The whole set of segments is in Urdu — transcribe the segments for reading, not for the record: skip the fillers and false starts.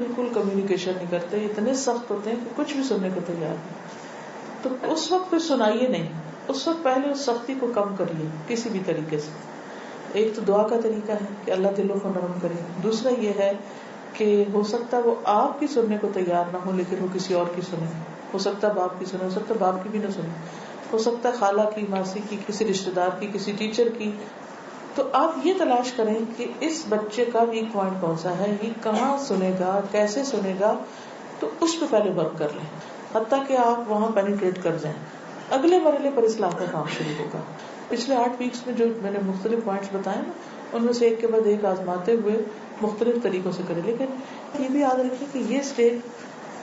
بالکل کمیونیکیشن نہیں کرتے، اتنے سخت ہوتے ہیں کہ کچھ بھی سننے کو تیار نہیں. تو اس وقت پھر سنائیے نہیں، اس وقت پہلے اس سختی کو کم کریے کسی بھی طریقے سے. ایک تو دعا کا طریقہ ہے کہ اللہ دلوں کو نرم کرے. دوسرا یہ ہے کہ ہو سکتا ہے وہ آپ کی سننے کو تیار نہ ہو لیکن وہ کسی اور کی سنے. ہو سکتا ہے باپ کی سنے، ہو سکتا ہے باپ کی بھی نہ سنے، ہو سکتا ہے خالہ کی، ماسی کی، کسی رشتے دار کی، کسی ٹیچر کی. تو آپ یہ تلاش کریں کہ اس بچے کا ویک پوائنٹ کون سا ہے، یہ کہاں سنے گا، کیسے سنے گا، تو اس پہ پہلے ورک کر لیں حتیٰ کہ آپ وہاں پینیٹریٹ کر جائیں. اگلے مرحلے پر اصلاح کا کام شروع ہوگا. پچھلے 8 ویکس میں جو میں نے مختلف پوائنٹس بتائے نا، ان میں سے ایک کے بعد ایک آزماتے ہوئے مختلف طریقوں سے کریں. لیکن یہ بھی یاد رکھیں کہ یہ اسٹیج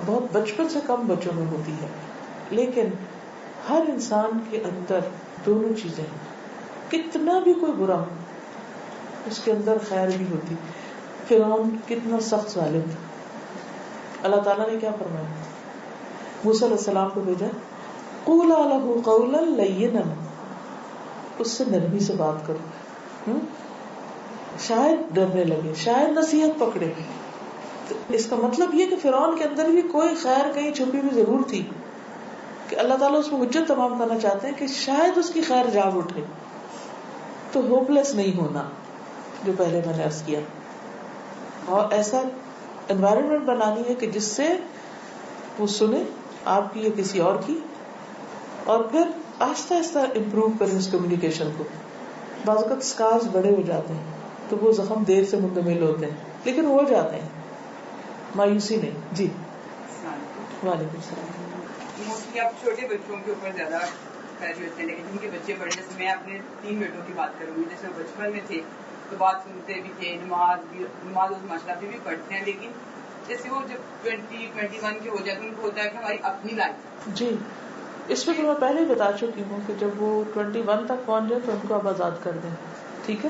بہت بچپن سے کم بچوں میں ہوتی ہے، لیکن ہر انسان کے اندر دونوں چیزیں ہیں. کتنا بھی کوئی برا ہو اس کے اندر خیر بھی ہوتی. فرعون کتنا سخت ظالم تھا، اللہ تعالیٰ نے کیا فرمایا؟ موسیٰ علیہ السلام کو بھیجا، قولا لہ قولا لینا، اس سے نرمی سے بات کرو، شاید ڈرنے لگے، شاید نصیحت پکڑے. تو اس کا مطلب یہ کہ فرعون کے اندر بھی کوئی خیر کہیں چھپی ہوئی ضرور تھی کہ اللہ تعالیٰ اس کو حجت تمام کرنا چاہتے ہیں کہ شاید اس کی خیر جاگ اٹھے. تو ہوپ لیس نہیں ہونا، جو پہلے میں نے عرض کیا، اور ایسا انوائرمنٹ بنانی ہے کہ جس سے وہ سنے آپ کی یا کسی اور کی، اور پھر آہستہ آہستہ امپروو کریں اس کمیونیکیشن کو. بعض اوقات اسکارز بڑے ہو جاتے ہیں تو وہ زخم دیر سے مندمل ہوتے ہیں، لیکن ہو جاتے ہیں، مایوسی نہیں. جی وعلیکم السلام. موسٹلی آپ چھوٹے بچوں کے اوپر زیادہ خرچ ہوتے ہیں، لیکن جن کے بچے بڑے، جیسے میں اپنے 3 بیٹوں کی بات کروں گی، جیسے وہ بچپن میں تھے تو بات سنتے بھی تھے، نماز ماشاء اللہ بھی پڑھتے ہیں، لیکن جیسے وہ جب 20-21 کے ہو جاتے ہیں ان کو ہوتا ہے کہ ہماری اپنی لائف. جی اس میں تو میں پہلے ہی بتا چکی ہوں کہ جب وہ 21 تک پہنچ جائے تو ان کو اب آزاد کر دیں. ٹھیک ہے،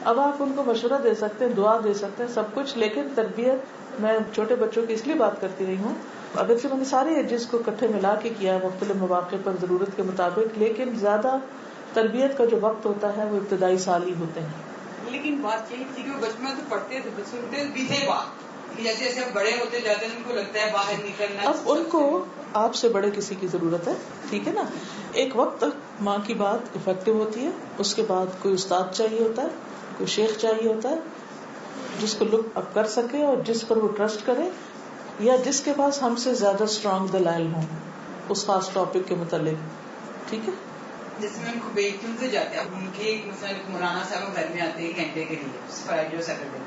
اب آپ ان کو مشورہ دے سکتے ہیں، دعا دے سکتے ہیں، سب کچھ، لیکن تربیت میں چھوٹے بچوں کی اس لیے بات کرتی رہی ہوں. اگر سے میں نے سارے ایجز کو اکٹھے ملا کے کیا ہے مختلف مواقع پر ضرورت کے مطابق، لیکن زیادہ تربیت کا جو وقت ہوتا ہے وہ ابتدائی سال ہی ہوتے ہیں. لیکن بات یہی تھی کہ وہ بچپن سے پڑھتے تھے، سنتے بھی تھے بات، جیسے جیسے اب بڑے ہوتے جاتے ہیں ان کو لگتا ہے باہر نکلنا. اب ان کو آپ سے بڑے کسی کی ضرورت ہے، ٹھیک ہے نا. ایک وقت تک ماں کی بات افیکٹو ہوتی ہے، اس کے بعد کوئی استاد چاہیے ہوتا ہے، کوئی شیخ چاہیے ہوتا ہے جس کو لک اپ کر سکے اور جس پر وہ ٹرسٹ کرے، یا جس کے پاس ہم سے زیادہ اسٹرانگ دلائل ہوں اس خاص ٹاپک کے متعلق. ٹھیک ہے، جیسے میں ان کو بیچوں سے جاتے ہیں، اب ان کے مثلا مولانا صاحب گھر میں آتے ہیں گھنٹے کے لیے فرائیڈے اور سیٹرڈے،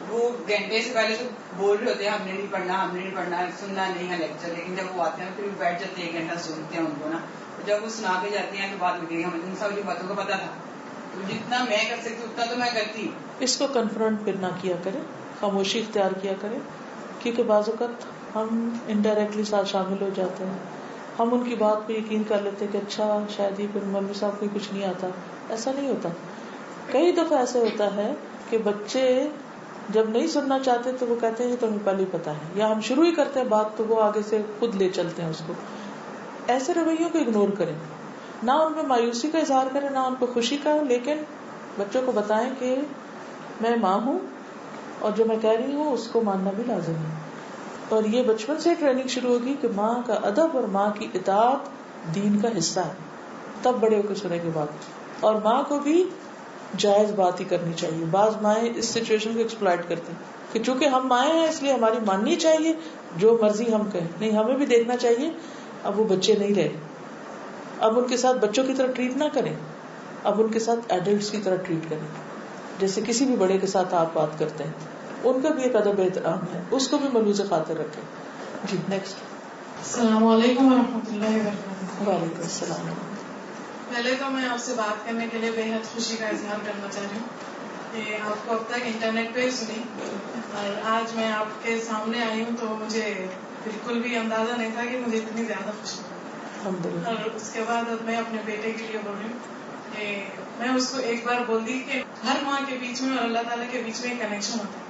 وہ گھنٹے سے پہلے تو بول رہے ہوتے ہیں ہم نے نہیں پڑھنا، ہم نے نہیں پڑھنا، سننا نہیں ہے لیکچر، لیکن جب وہ آتے ہیں پھر بیٹھ جاتے ہیں 1 گھنٹہ سنتے ہیں ان کو نا. جب وہ سنا کے جاتے ہیں تو بات ہوتی ہے ہمیں ان سب باتوں کا پتا تھا، تو جتنا میں کر سکتی اتنا تو میں کرتی ہوں. اس کو کنفرنٹ پھر نہ کیا کرے، خاموشی اختیار کیا کرے، کیونکہ بعض اوقات ہم انڈائریکٹلی ساتھ شامل ہو جاتے ہیں، ہم ان کی بات پہ یقین کر لیتے کہ اچھا شاید ہی پھر مولوی صاحب کو کچھ نہیں آتا. ایسا نہیں ہوتا. کئی دفعہ ایسے ہوتا ہے کہ بچے جب نہیں سننا چاہتے تو وہ کہتے ہیں یہ تو ہمیں پہلے ہی پتا ہے، یا ہم شروع ہی کرتے ہیں بات تو وہ آگے سے خود لے چلتے ہیں اس کو. ایسے رویوں کو اگنور کریں، نہ ان میں مایوسی کا اظہار کریں نہ ان کو خوشی کا، لیکن بچوں کو بتائیں کہ میں ماں ہوں اور جو میں کہہ رہی ہوں اس کو ماننا بھی لازم ہے. اور یہ بچپن سے ٹریننگ شروع ہوگی کہ ماں کا ادب اور ماں کی اطاعت دین کا حصہ ہے، تب بڑے ہو کے سنے کے بعد. اور ماں کو بھی جائز بات ہی کرنی چاہیے. بعض مائیں اس سچویشن کو ایکسپلائٹ کرتی ہیں کہ چونکہ ہم مائیں ہیں اس لیے ہماری ماننی چاہیے، جو مرضی ہم کہیں. نہیں، ہمیں بھی دیکھنا چاہیے اب وہ بچے نہیں رہے، اب ان کے ساتھ بچوں کی طرح ٹریٹ نہ کریں، اب ان کے ساتھ ایڈلٹس کی طرح ٹریٹ کریں، جیسے کسی بھی بڑے کے ساتھ آپ بات کرتے ہیں. ان کا بھی ایک ادب احترام ہے، اس کو بھی ملوث خاطر رکھیں. جی نیکسٹ. السلام علیکم ورحمۃ اللہ وبرکاتہ. وعلیکم السلام. پہلے تو میں آپ سے بات کرنے کے لیے بے حد خوشی کا اظہار کرنا چاہ رہی ہوں کہ آپ کو اب تک انٹرنیٹ پہ سنی اور آج میں آپ کے سامنے آئی ہوں تو مجھے بالکل بھی اندازہ نہیں تھا کہ مجھے اتنی زیادہ خوشی ہوئی. الحمدللہ. اور اس کے بعد اب میں اپنے بیٹے کے لیے بول رہی ہوں کہ میں اس کو ایک بار بول دی کہ ہر ماں کے بیچ میں اور اللہ تعالیٰ کے بیچ میں ایک کنیکشن ہوتا ہے،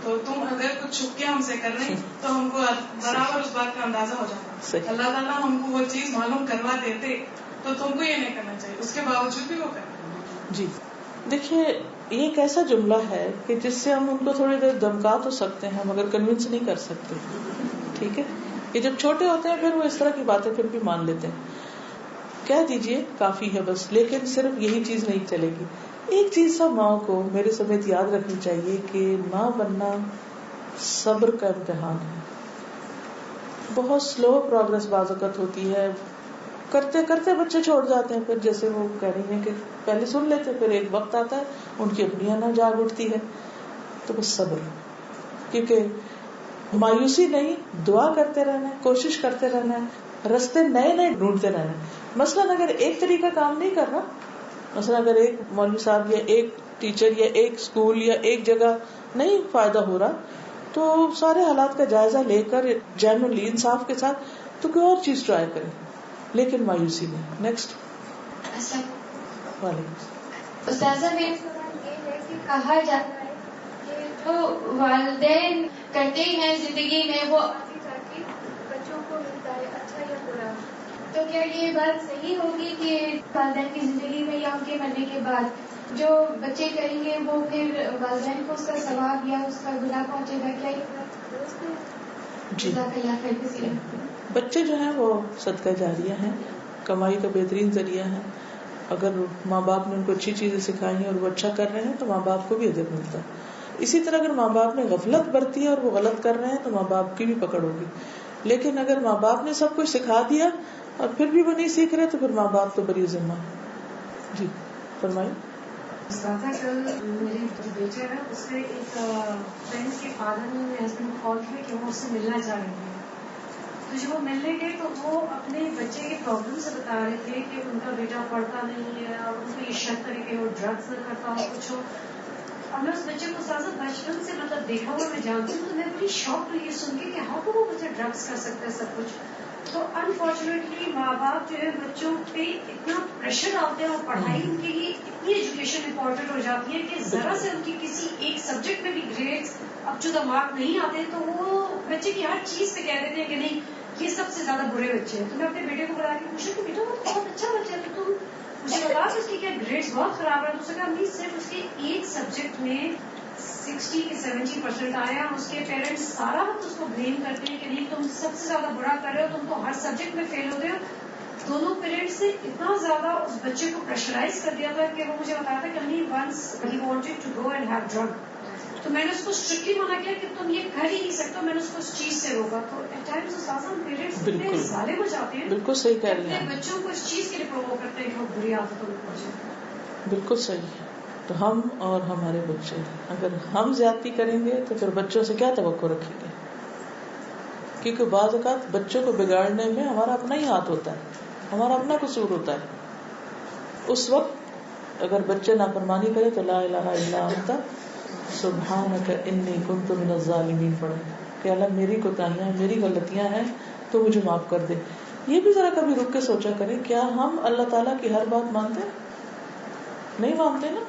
تو تم اگر کچھ چھپ کے ہم سے کر رہے تو ہم کو برابر اس بات کا اندازہ ہو جاتا. اللہ تعالیٰ ہم کو وہ چیز معلوم کروا دیتے تو تم کو یہ نہیں کرنا چاہیے، اس کے باوجود بھی وہ کرتے. جی دیکھیے یہ ایک ایسا جملہ ہے کہ جس سے ہم ان کو تھوڑی دیر دمکا تو سکتے ہیں مگر کنونس نہیں کر سکتے. ٹھیک ہے, کہ جب چھوٹے ہوتے ہیں پھر وہ اس طرح کی باتیں پھر بھی مان لیتے ہیں. کہہ دیجئے کافی ہے بس, لیکن صرف یہی چیز نہیں چلے گی. ایک چیز سب ماں کو میرے سمیت یاد رکھنی چاہیے کہ ماں بننا صبر کا امتحان ہے. بہت سلو پروگرس بعض اوقات ہوتی ہے, کرتے کرتے بچے چھوڑ جاتے ہیں. پھر جیسے وہ کہہ رہی ہیں کہ پہلے سن لیتے, پھر ایک وقت آتا ہے ان کی اپنی نہ جاگ اٹھتی ہے. تو بس صبر, کیونکہ مایوسی نہیں, دعا کرتے رہنا ہے, کوشش کرتے رہنا ہے, رستے نئے نئے ڈھونڈتے رہنا ہے. مثلاً اگر ایک طریقہ کام نہیں کر رہا, مثلاً اگر ایک مولوی صاحب یا ایک ٹیچر یا ایک اسکول یا ایک جگہ نہیں فائدہ ہو رہا, تو سارے حالات کا جائزہ لے کر جینوئنلی انصاف کے ساتھ تو کوئی اور چیز ٹرائی کرے, لیکن مایوسی نہیں. نیکسٹ. استاذہ میرے سوال یہ ہے کہ کہا جاتا ہے کہ جو والدین کرتے ہیں زندگی میں وہ آگے جا کے بچوں کو ملتا ہے, اچھا یا برا. تو کیا یہ بات صحیح ہوگی کہ والدین کی زندگی میں یا ان کے مرنے کے بعد جو بچے کریں گے وہ پھر والدین کو اس کا ثواب یا اس کا گناہ پہنچے گا؟ کیا یہ بات درست ہے؟ جزاک اللہ خیر کثیرا. بچے جو ہیں وہ صدقہ جاریہ ہیں, کمائی کا بہترین ذریعہ ہے. اگر ماں باپ نے ان کو اچھی چیزیں سکھائی ہیں اور وہ اچھا کر رہے ہیں تو ماں باپ کو بھی اجر ملتا ہے. اسی طرح اگر ماں باپ نے غفلت برتی ہے اور وہ غلط کر رہے ہیں تو ماں باپ کی بھی پکڑ ہوگی. لیکن اگر ماں باپ نے سب کچھ سکھا دیا اور پھر بھی وہ نہیں سیکھ رہے تو پھر ماں باپ تو بری ذمہ. جی فرمائیں. استاذہ کل میری جو بیٹا ہے اس سے ایک فرینڈ کے فادر نے میرے ہسبینڈ کو کال کیا کہ وہ اس سے ملنا چاہ رہے تھے. تو جب وہ ملنے گئے تو وہ اپنے بچے کے پرابلم سے بتا رہے تھے کہ ان کا بیٹا پڑھتا نہیں ہے اور ان کو یہ شک کرے کہ وہ ڈرگس نہ کرتا ہو کچھ ہو. اب میں اس بچے کو سازا بچپن سے مطلب دیکھا ہوا میں جانتی ہوں, تو میں بڑی شوق ہوئی یہ سن کے کہ ہاں تو وہ بچہ ڈرگس کر سکتا ہے سب کچھ. تو انفارچونیٹلی ماں باپ جو ہے بچوں پہ اتنا پریشر ڈالتے ہیں اور پڑھائی ان کے لیے اتنی ایجوکیشن امپورٹنٹ ہو جاتی ہے کہ ذرا سے ان کی کسی ایک سبجیکٹ میں بھی گریڈس اب جو مارک نہیں آتے تو وہ بچے کی ہر چیز پہ کہہ دیتے ہیں کہ نہیں یہ سب سے زیادہ برے بچے ہیں. تو میں اپنے بیٹے کو بتا کے پوچھا کہ بیٹا وہ بہت اچھا بچہ ہے, تو تم مجھے بتا کہ اس کی کیا گریڈس بہت خراب ہے. تو اس نے کہا نہیں صرف اس کے ایک سبجیکٹ میں 60 کے 70% آیا. اس کے پیرنٹس سارا وقت اس کو بلیم کرتے ہیں کہ نہیں تم سب سے زیادہ برا کر رہے ہو, تم تو ہر سبجیکٹ میں فیل ہوتے ہو. دونوں پیرنٹس نے اتنا زیادہ اس بچے کو پریشرائز کر دیا تھا کہ وہ مجھے بتایا تھا کہ نہیں once he wanted to go and have drug. تو میں نے اس کو اسٹرکٹلی منع کیا کہ تم یہ کر ہی نہیں سکتے. میں نے اس کو اس چیز سے روکا. تو ایٹ ٹائمز پیرنٹس اتنے ظالم ہو جاتے ہیں, بالکل صحیح کہہ رہی ہیں, اپنے بچوں کو اس چیز کے لیے پرووک کرتے ہیں کہ وہ بری عادتوں میں پہنچے. بالکل صحیح ہے. تو ہم اور ہمارے بچے اگر ہم زیادتی کریں گے تو پھر بچوں سے کیا توقع رکھیں گے؟ کیونکہ بعض اوقات بچوں کو بگاڑنے میں ہمارا اپنا ہی ہاتھ ہوتا ہے, ہمارا اپنا قصور ہوتا ہے. اس وقت اگر بچے نافرمانی کرے تو لا الہ الا انت سبحانک انی کنت من الظالمین پڑھیں کہ اللہ میری کوتاہیاں میری غلطیاں ہیں تو مجھے معاف کر دے. یہ بھی ذرا کبھی رک کے سوچا کریں, کیا ہم اللہ تعالیٰ کی ہر بات مانتے ہیں؟ نہیں مانتے نا.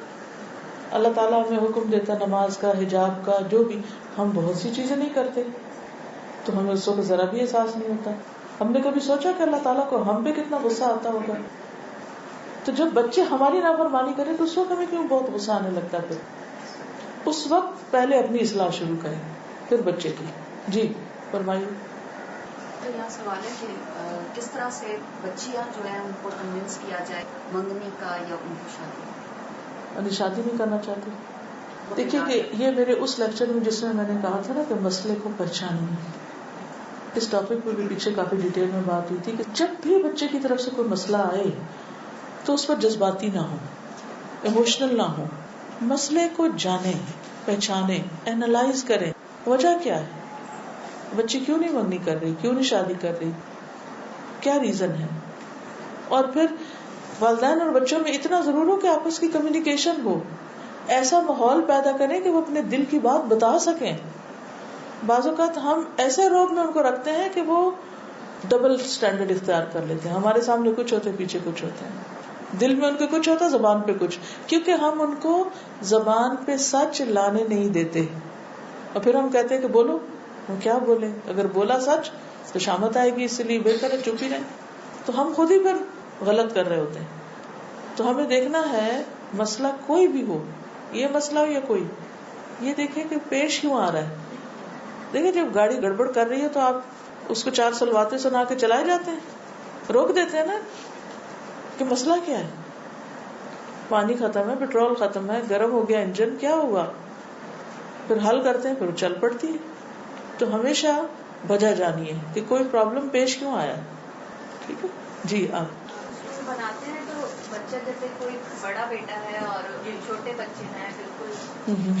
اللہ تعالیٰ ہمیں حکم دیتا نماز کا, حجاب کا, جو بھی, ہم بہت سی چیزیں نہیں کرتے تو ہمیں اس وقت ذرا بھی احساس نہیں ہوتا. ہم نے کبھی سوچا کہ اللہ تعالیٰ کو ہم پہ کتنا غصہ آتا ہوگا؟ تو جب بچے ہماری نافرمانی کریں تو اس وقت ہمیں کیوں بہت غصہ آنے لگتا ہے؟ پھر اس وقت پہلے اپنی اصلاح شروع کریں پھر بچے کی. جی فرمائیے. تو یہاں سوال ہے کہ کس طرح سے بچیاں جو ہیں ان کو کنونس کیا جائے منگنی کا یا ان کی شادی شادی نہیں کرنا چاہتے. دیکھیے کہ یہ میرے اس لیکچر میں جس میں نے کہا تھا نا کہ مسئلے کو پہچاننا, اس ٹاپک پہ بھی پیچھے کافی ڈیٹیل میں بات ہوئی تھی کہ جب بھی بچے کی طرف سے کوئی مسئلہ آئے تو اس پر جذباتی نہ ہو, ایموشنل نہ ہو, مسئلے کو جانیں, پہچانیں, اینالائز کریں. وجہ کیا ہے, بچی کیوں نہیں منگنی کر رہی, کیوں نہیں شادی کر رہی, کیا ریزن ہے. اور پھر والدین اور بچوں میں اتنا ضرور ہو کہ آپس کی کمیونیکیشن ہو, ایسا ماحول پیدا کریں کہ وہ اپنے دل کی بات بتا سکیں. بعض اوقات ہم ایسے روب میں ان کو رکھتے ہیں کہ وہ ڈبل سٹینڈرڈ اختیار کر لیتے ہیں. ہمارے سامنے کچھ ہوتے پیچھے کچھ ہوتے ہیں, دل میں ان کے کچھ ہوتا زبان پہ کچھ, کیونکہ ہم ان کو زبان پہ سچ لانے نہیں دیتے. اور پھر ہم کہتے ہیں کہ بولو, ہم کیا بولیں, اگر بولا سچ تو شامت آئے گی, اس لیے بہتر ہے چپ ہی رہیں. تو ہم خود ہی پھر غلط کر رہے ہوتے ہیں. تو ہمیں دیکھنا ہے مسئلہ کوئی بھی ہو, یہ مسئلہ ہو یا کوئی, یہ دیکھیں کہ پیش کیوں آ رہا ہے. دیکھیں جب گاڑی گڑبڑ کر رہی ہے تو آپ اس کو 4 سال باتیں سنا کے چلائے جاتے ہیں, روک دیتے ہیں نا کہ مسئلہ کیا ہے, پانی ختم ہے, پیٹرول ختم ہے, گرم ہو گیا انجن, کیا ہوا, پھر حل کرتے ہیں, پھر چل پڑتی ہے. تو ہمیشہ وجہ جانی ہے کہ کوئی پرابلم پیش کیوں آیا. ٹھیک ہے جی. آپ بناتے ہیں تو بچہ جیسے کوئی بڑا بیٹا ہے اور چھوٹے بچے ہیں بالکل,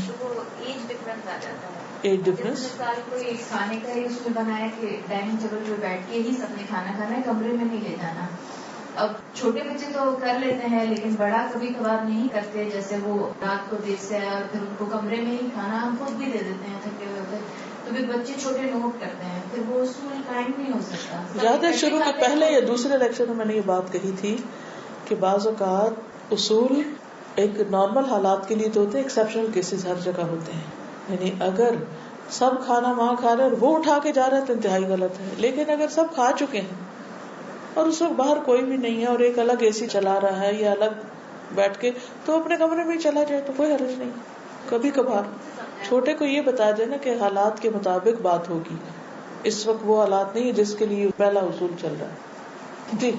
تو وہ ایج ڈفرنس آ جاتا ہے. ایج ڈفرنس, مثال کوئی کھانے کا ہی اس میں بنایا کہ ڈائننگ ٹیبل پہ بیٹھ کے ہی سب نے کھانا کھانا ہے, کمرے میں نہیں لے جانا. اب چھوٹے بچے تو کر لیتے ہیں لیکن بڑا کبھی کبھار نہیں کرتے, جیسے وہ رات کو دیر سے آیا اور پھر ان کو کمرے میں ہی کھانا ہم خود بھی دے دیتے ہیں تھکے ہوئے ہوتے, تو پھر بچے چھوٹے نوٹ کرتے ہیں, پھر وہ اصول قائم نہیں ہو سکتا. یاد ہے شروع کے پہلے یا دوسرے لیکچر میں میں نے یہ بات کہی تھی کہ بعض اوقات اصول ایک نارمل حالات کے لیے تو ہوتے ہیں, ایکسیپشنل کیسز ہر جگہ ہوتے ہیں. یعنی اگر سب کھانا وہاں کھا رہے ہیں اور وہ اٹھا کے جا رہے ہیں تو انتہائی غلط ہے. لیکن اگر سب کھا چکے ہیں اور اس وقت باہر کوئی بھی نہیں ہے اور ایک الگ اے سی چلا رہا ہے یا الگ بیٹھ کے, تو اپنے کمرے میں چلا جائے تو کوئی حرج نہیں. کبھی کبھار چھوٹے کو یہ بتا دے نا کہ حالات کے مطابق بات ہوگی, اس وقت وہ حالات نہیں جس کے لیے پہلا اصول چل رہا ہے. جی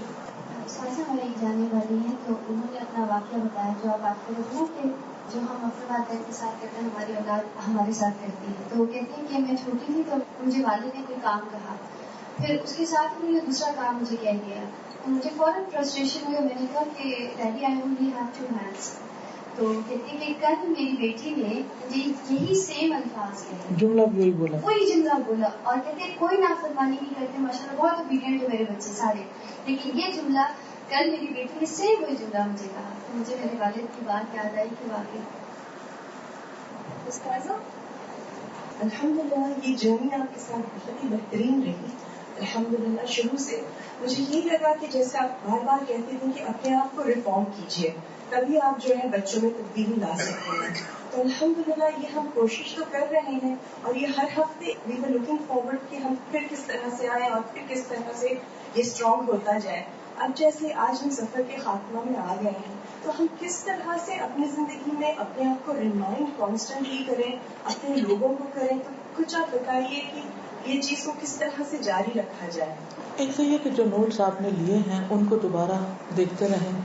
ہماری ایک جانے والی ہے تو انہوں نے اپنا واقعہ بتایا جو آپ بات کر رہے تھے کہ جو ہم اپنے والدین کے ساتھ کرتے ہیں ہماری اولاد ہمارے ساتھ کرتی ہے. تو وہ کہتے ہیں کہ میں چھوٹی تھی تو مجھے والد نے کوئی کام کہا, پھر اس کے ساتھ انہوں نے دوسرا کام مجھے کہہ دیا, تو مجھے فوراً فرسٹریشن ہوئی. میں نے کہا کہ daddy I only have 2 hands. تو کہتے ہیں کہ کل میری بیٹی نے مجھے یہی سیم الفاظ کہے, جملہ بھی وہی بولا, وہی جملہ بولا, اور کہتے ہیں کوئی نافرمانی نہیں کرتے ماشاء اللہ, بہت اوبیڈینٹ ہے میرے بچے سارے, لیکن یہ جملہ کل میری بیٹی نے سیم وہی جملہ مجھے کہا. تو مجھے میرے والد کی بات یاد آئی کہ واقعی الحمدللہ یہ جرنی آپ کے ساتھ بہت ہی بہترین رہی. الحمدللہ شروع سے مجھے یہ لگا کہ جیسے آپ بار بار کہتے تھے کہ اپنے آپ کو ریفارم کیجیے, تبھی آپ جو ہے بچوں میں تبدیلی لا سکتے ہیں. تو الحمدللہ یہ ہم کوشش تو کر رہے ہیں, اور یہ ہر ہفتے وی آر لوکنگ فارورڈ کہ ہم پھر کس طرح سے آئیں اور پھر کس طرح سے یہ اسٹرانگ ہوتا جائے. اب جیسے آج ہم سفر کے خاتمہ میں آ گئے ہیں تو ہم کس طرح سے اپنی زندگی میں اپنے آپ کو ریمائنڈ کانسٹنٹلی کریں, اپنے لوگوں کو کریں. تو کچھ آپ بتائیے کہ یہ چیز کو کس طرح سے جاری رکھا جائے. ایک تو یہ کہ جو نوٹس آپ نے لیے ہیں ان کو دوبارہ دیکھتے رہیں,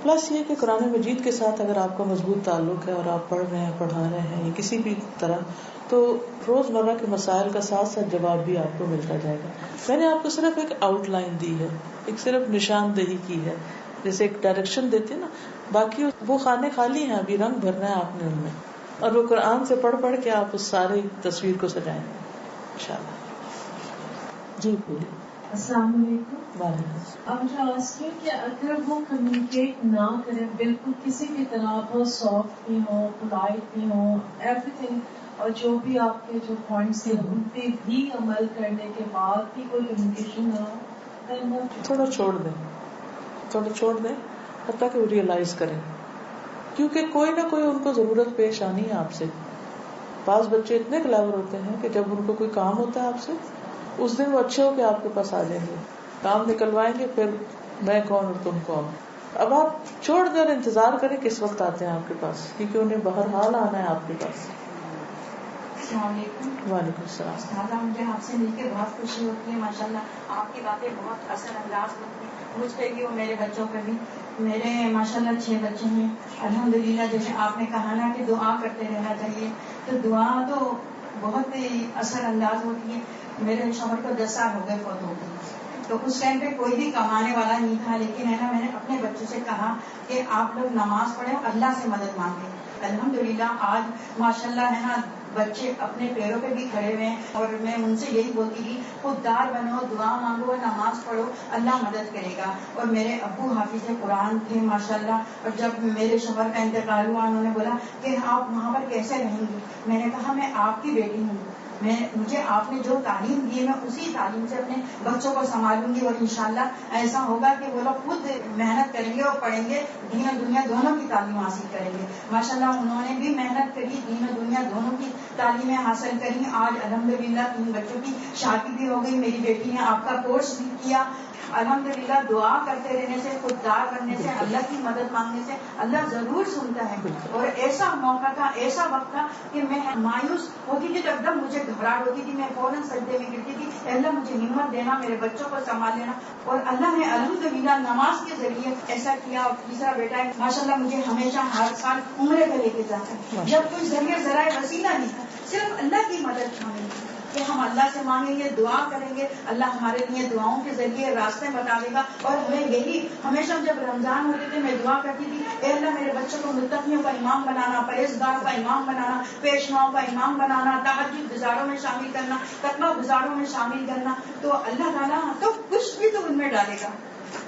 پلس یہ کہ قرآن مجید کے ساتھ اگر آپ کا مضبوط تعلق ہے اور آپ پڑھ رہے ہیں, پڑھا رہے ہیں یا کسی بھی طرح, تو روزمرہ کے مسائل کا ساتھ ساتھ جواب بھی آپ کو ملتا جائے گا. میں نے آپ کو صرف ایک آؤٹ لائن دی ہے, ایک صرف نشاندہی کی ہے, جیسے ایک ڈائریکشن دیتے نا, باقی وہ خانے خالی ہیں, ابھی رنگ بھرنا ہے آپ نے ان میں, اور وہ قرآن سے پڑھ پڑھ کے آپ اس ساری تصویر کو سجائیں گے انشاءاللہ. جی بولیے. السلام علیکم. وعلیکم. اب جو آسکے کہ اگر وہ کمیونیکیٹ نہ کرے بالکل کسی بھی طرح, بہت سافٹ بھی ہو, پولائٹ بھی ہو, ایوری تھنگ, اور جو بھی آپ کے جو پوائنٹس ہیں ان پہ بھی عمل کرنے کے بعد بھی کوئی کمیونیکیشن نہ ہو, تھوڑا چھوڑ دیں حتیٰ کہ وہ ریئلائز کریں, کیونکہ کوئی نہ کوئی ان کو ضرورت پیش آنی ہے آپ سے. بعض بچے اتنے کلیور ہوتے ہیں کہ جب ان کو کوئی کام ہوتا ہے آپ سے, اس دن وہ اچھے ہو کے آپ کے پاس آ جائیں گے, کام نکلوائیں گے, پھر میں کون اور تم کون. اب آپ چھوڑ دیں اور انتظار کریں کس وقت آتے ہیں آپ کے پاس, کیونکہ انہیں بہرحال آنا ہے آپ کے پاس. السلام علیکم. وعلیکم السلام. استاذہ مجھے آپ سے مل کے بہت خوشی ہوتی ہے, ماشاءاللہ آپ کی باتیں بہت اثر انداز ہوتی ہیں مجھ پہ بھی اور میرے بچوں پہ بھی. میرے ماشاءاللہ 6 بچے ہیں الحمدللہ. جیسے آپ نے کہا نا کہ دعا کرتے رہنا چاہیے, تو دعا تو بہت ہی اثر انداز ہوتی ہے. میرے شوہر کو 10 سال ہو گئے فوت ہو گئے, تو اس ٹائم پہ کوئی بھی کمانے والا نہیں تھا, لیکن ہے نا میں نے اپنے بچوں سے کہا کہ آپ لوگ نماز پڑھیں, اللہ سے مدد مانگیں. الحمدللہ آج ماشاءاللہ ہے نا بچے اپنے پیروں پہ بھی کھڑے ہوئے ہیں, اور میں ان سے یہی بولتی تھی خوددار بنو, دعا مانگو, نماز پڑھو, اللہ مدد کرے گا. اور میرے ابو حافظ قرآن تھے ماشاءاللہ, اور جب میرے شوہر کا انتقال ہوا انہوں نے بولا کہ آپ وہاں پر کیسے رہیں گی. میں نے کہا میں آپ کی بیٹی ہوں, مجھے آپ نے جو تعلیم دی ہے میں اسی تعلیم سے اپنے بچوں کو سنبھالوں گی، اور انشاءاللہ ایسا ہوگا کہ وہ لوگ خود محنت کریں گے اور پڑھیں گے، دین و دنیا دونوں کی تعلیم حاصل کریں گے. ماشاءاللہ انہوں نے بھی محنت کری، دین و دنیا دونوں کی تعلیمیں حاصل کری. آج الحمدللہ 3 بچوں کی شادی بھی ہو گئی. میری بیٹی نے آپ کا کورس بھی کیا. الحمدللہ دعا کرتے رہنے سے، خوددار بننے سے، اللہ کی مدد مانگنے سے اللہ ضرور سنتا ہے. اور ایسا موقع تھا، ایسا وقت تھا کہ میں مایوس ہوتی تھی تو ایک دم مجھے گھبراہٹ ہوتی تھی، میں فوراً سجدے میں گرتی تھی، اے اللہ مجھے ہمت دینا، میرے بچوں کو سنبھال لینا. اور اللہ نے الحمدللہ نماز کے ذریعے ایسا کیا. اور تیسرا بیٹا ہے ماشاءاللہ مجھے ہمیشہ ہر سال عمرے پہ لے کے جاتا ہے. جب کوئی ذرائع وسیلہ نہیں تھا، صرف اللہ کی مدد مانگی کہ ہم اللہ سے مانگیں گے، دعا کریں گے، اللہ ہمارے لیے دعاؤں کے ذریعے راستے بتا دے گا. اور ہمیں یہی ہمیشہ جب رمضان ہوتے تھے میں دعا کرتی تھی، اے اللہ میرے بچوں کو متقیوں کا امام بنانا، پرہیزگاروں کا امام بنانا، پیشواؤں کا امام بنانا، تہجد گزاروں میں شامل کرنا، تقویٰ گزاروں میں شامل کرنا. تو اللہ تعالیٰ تو کچھ بھی تو ان میں ڈالے گا.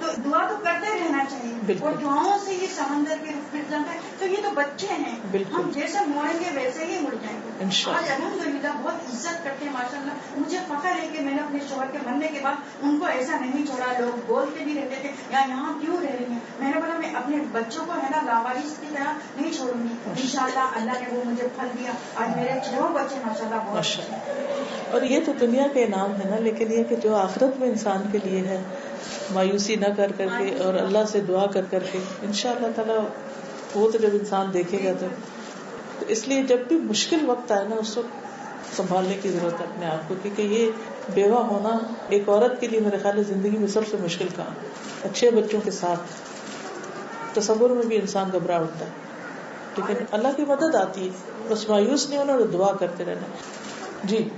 تو دعا تو کرتے رہنا چاہیے، اور دعاؤں سے یہ سمندر کے رخ مٹ جاتا ہے. تو یہ تو بچے ہیں، ہم جیسے موڑیں گے ویسے ہی مڑ جائیں گے. آج الحمدللہ بہت عزت کرتے ہیں ماشاءاللہ. مجھے فخر ہے کہ میں نے اپنے شوہر کے مرنے کے بعد ان کو ایسا نہیں چھوڑا. لوگ بولتے بھی رہتے تھے یہاں کیوں رہ رہی ہیں، میں نے بولا میں اپنے بچوں کو ہے نا لاوارث کی طرح نہیں چھوڑوں گی. انشاءاللہ اللہ نے وہ مجھے پھل دیا. آج میرے 6 بچے ماشاءاللہ بہت اچھے ہیں. اور یہ تو دنیا کے انعام ہے نا، لیکن یہ کہ جو آخرت میں انسان کے لیے ہے، مایوسی نہ کر کر کے اور اللہ سے دعا کر کر کے انشاءاللہ تعالیٰ وہ تو جب انسان دیکھے گا تو اس لیے جب بھی مشکل وقت آئے نا اس وقت سنبھالنے کی ضرورت ہے اپنے آپ کو، کیونکہ یہ بیوہ ہونا ایک عورت کے لیے میرے خیال ہے زندگی میں سب سے مشکل کام. اچھے بچوں کے ساتھ تصور میں بھی انسان گھبرا اٹھتا ہے، لیکن اللہ کی مدد آتی ہے. بس مایوس نہیں ہونا اور دعا کرتے رہنا. جی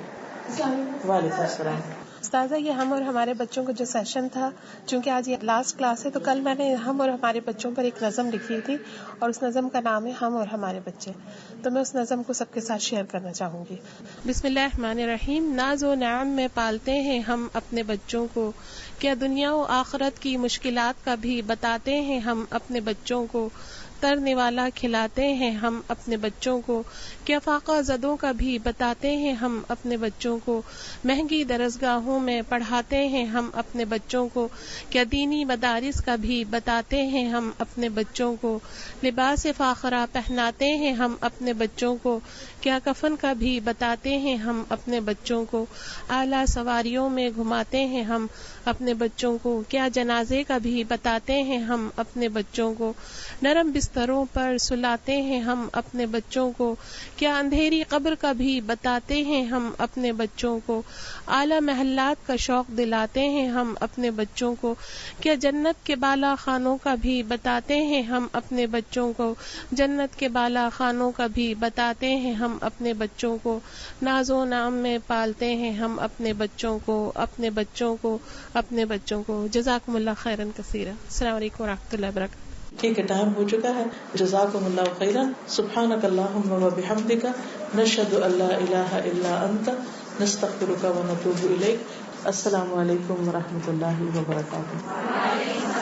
وعلیکم السلام. استاذہ یہ ہم اور ہمارے بچوں کا جو سیشن تھا، چونکہ آج یہ لاسٹ کلاس ہے، تو کل میں نے ہم اور ہمارے بچوں پر ایک نظم لکھی تھی، اور اس نظم کا نام ہے ہم اور ہمارے بچے. تو میں اس نظم کو سب کے ساتھ شیئر کرنا چاہوں گی. بسم اللہ الرحمن الرحیم. ناز و نعم میں پالتے ہیں ہم اپنے بچوں کو، کیا دنیا و آخرت کی مشکلات کا بھی بتاتے ہیں ہم اپنے بچوں کو. ترنے والا کھلاتے ہیں ہم اپنے بچوں کو، کیا فاقہ زدوں کا بھی بتاتے ہیں ہم اپنے بچوں کو. مہنگی درسگاہوں میں پڑھاتے ہیں ہم اپنے بچوں کو، کیا دینی مدارس کا بھی بتاتے ہیں ہم اپنے بچوں کو. لباس فاخرہ پہناتے ہیں ہم اپنے بچوں کو، کیا کفن کا بھی بتاتے ہیں ہم اپنے بچوں کو. اعلیٰ سواریوں میں گھماتے ہیں ہم اپنے بچوں کو، کیا جنازے کا بھی بتاتے ہیں ہم اپنے بچوں کو. نرم بستروں پر سلاتے ہیں ہم اپنے بچوں کو، کیا اندھیری قبر کا بھی بتاتے ہیں ہم اپنے بچوں کو. اعلیٰ محلات کا شوق دلاتے ہیں ہم اپنے بچوں کو، کیا جنت کے بالا خانوں کا بھی بتاتے ہیں ہم اپنے بچوں کو. جنت کے بالا خانوں کا بھی بتاتے ہیں ہم اپنے بچوں کو. ناز و نعم میں پالتے ہیں ہم اپنے بچوں کو، اپنے بچوں کو، اپنے بچوں کو. جزاکم اللہ خیرا کثیرا. السلام علیکم ورحمۃ اللہ وبرکاتہ. ٹھیک ہے، ٹائم ہو چکا ہے. جزاکم اللہ خیرا. سبحانک اللہم وبحمدک، نشہد ان لا الہ الا انت، نستغفرک ونتوب الیک. السلام علیکم ورحمۃ اللہ وبرکاتہ.